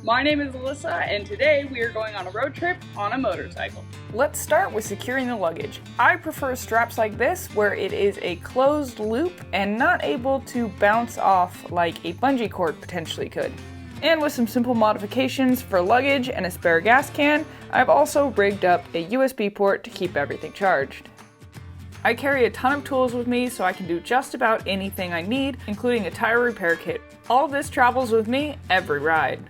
My name is Alyssa, and today we are going on a road trip on a motorcycle. Let's start with securing the luggage. I prefer straps like this where it is a closed loop and not able to bounce off like a bungee cord potentially could. And with some simple modifications for luggage and a spare gas can, I've also rigged up a USB port to keep everything charged. I carry a ton of tools with me so I can do just about anything I need, including a tire repair kit. All of this travels with me every ride.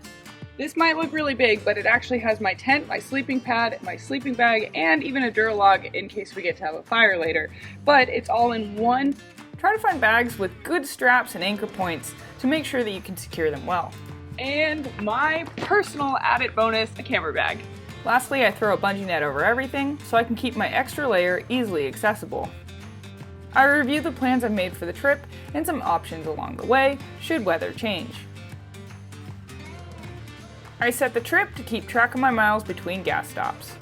This might look really big, but it actually has my tent, my sleeping pad, my sleeping bag, and even a Duralog in case we get to have a fire later. But it's all in one. Try to find bags with good straps and anchor points to make sure that you can secure them well. And my personal added bonus, a camera bag. Lastly, I throw a bungee net over everything so I can keep my extra layer easily accessible. I review the plans I've made for the trip and some options along the way should weather change. I set the trip to keep track of my miles between gas stops.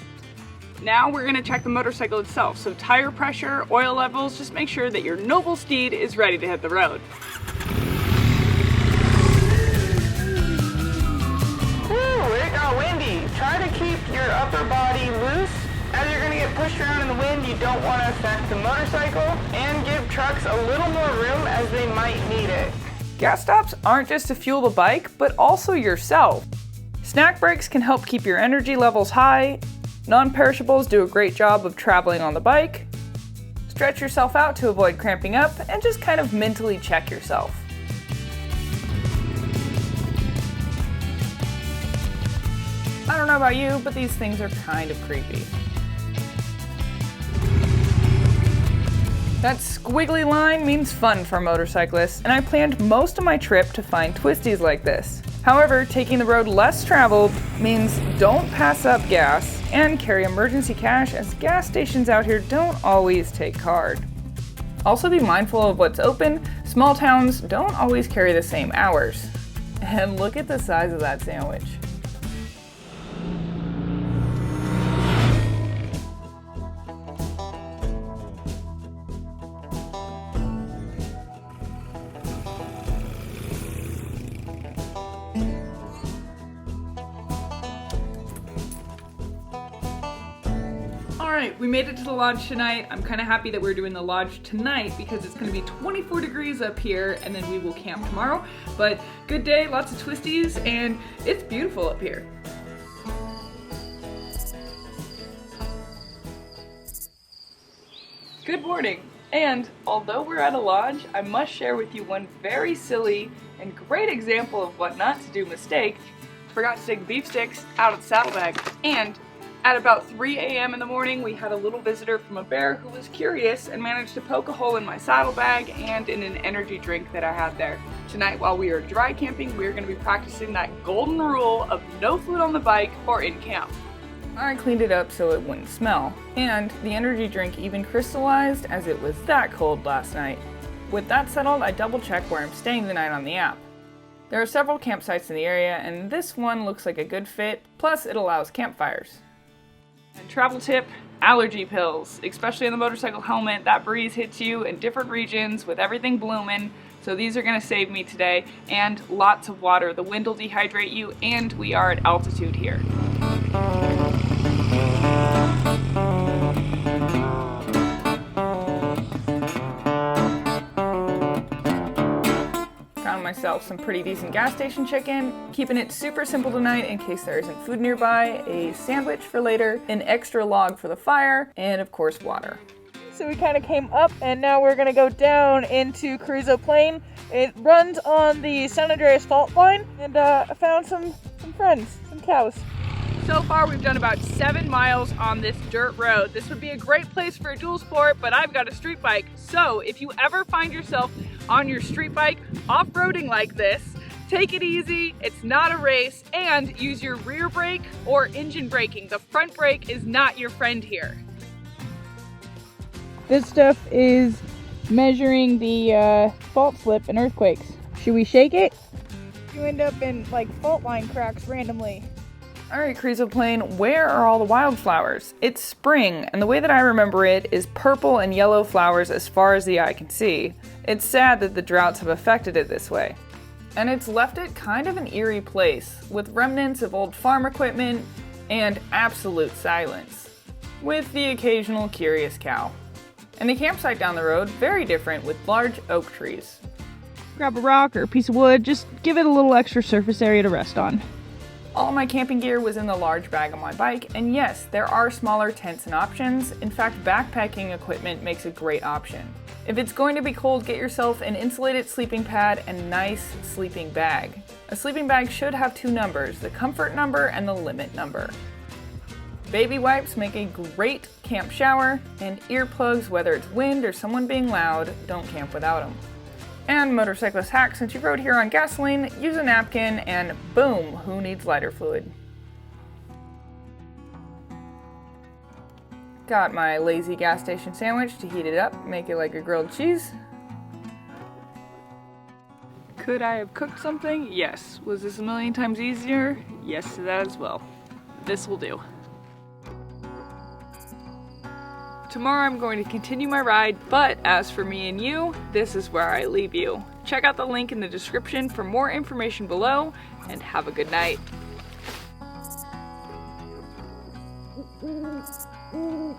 Now we're going to check the motorcycle itself, so tire pressure, oil levels, just make sure that your noble steed is ready to hit the road. Woo, it got windy. Try to keep your upper body loose. As you're going to get pushed around in the wind, you don't want to affect the motorcycle, and give trucks a little more room as they might need it. Gas stops aren't just to fuel the bike, but also yourself. Snack breaks can help keep your energy levels high. Non-perishables do a great job of traveling on the bike. Stretch yourself out to avoid cramping up, and just kind of mentally check yourself. I don't know about you, but these things are kind of creepy. That squiggly line means fun for motorcyclists, and I planned most of my trip to find twisties like this. However, taking the road less traveled means don't pass up gas and carry emergency cash, as gas stations out here don't always take card. Also be mindful of what's open. Small towns don't always carry the same hours. And look at the size of that sandwich. Alright, we made it to the lodge tonight. I'm kind of happy that we're doing the lodge tonight because it's going to be 24 degrees up here and then we will camp tomorrow. But good day, lots of twisties, and it's beautiful up here. Good morning, and although we're at a lodge, I must share with you one very silly and great example of what not to do mistake. Forgot to take beef sticks out of the saddlebag, and at about 3 a.m. in the morning, we had a little visitor from a bear who was curious and managed to poke a hole in my saddlebag and in an energy drink that I had there. Tonight, while we are dry camping, we are going to be practicing that golden rule of no food on the bike or in camp. I cleaned it up so it wouldn't smell, and the energy drink even crystallized as it was that cold last night. With that settled, I double-checked where I'm staying the night on the app. There are several campsites in the area, and this one looks like a good fit, plus it allows campfires. And travel tip, allergy pills, especially in the motorcycle helmet. That breeze hits you in different regions with everything blooming, so these are going to save me today. And lots of water. The wind will dehydrate you, and we are at altitude here. Myself some pretty decent gas station chicken, keeping it super simple tonight in case there isn't food nearby, a sandwich for later, an extra log for the fire, and of course water. So we kind of came up and now we're going to go down into Carrizo Plain. It runs on the San Andreas fault line, and I found some friends, some cows. So far we've done about 7 miles on this dirt road. This would be a great place for a dual sport, but I've got a street bike. So if you ever find yourself on your street bike off-roading like this, take it easy, it's not a race, and use your rear brake or engine braking. The front brake is not your friend here. This stuff is measuring the fault slip in earthquakes. Should we shake it? You end up in like fault line cracks randomly. Alright, Carrizo Plain, where are all the wildflowers? It's spring, and the way that I remember it is purple and yellow flowers as far as the eye can see. It's sad that the droughts have affected it this way. and it's left it kind of an eerie place, with remnants of old farm equipment and absolute silence, with the occasional curious cow. And the campsite down the road, very different, with large oak trees. Grab a rock or a piece of wood, just give it a little extra surface area to rest on. All my camping gear was in the large bag on my bike, and yes, there are smaller tents and options. In fact, backpacking equipment makes a great option. If it's going to be cold, get yourself an insulated sleeping pad and nice sleeping bag. A sleeping bag should have 2 numbers, the comfort number and the limit number. Baby wipes make a great camp shower, and earplugs, whether it's wind or someone being loud, don't camp without them. And motorcyclist hack, since you rode here on gasoline, use a napkin and boom, who needs lighter fluid? Got my lazy gas station sandwich to heat it up, make it like a grilled cheese. Could I have cooked something? Yes. Was this a million times easier? Yes to that as well. This will do. Tomorrow I'm going to continue my ride, but as for me and you, this is where I leave you. Check out the link in the description for more information below, and have a good night. Mm-hmm.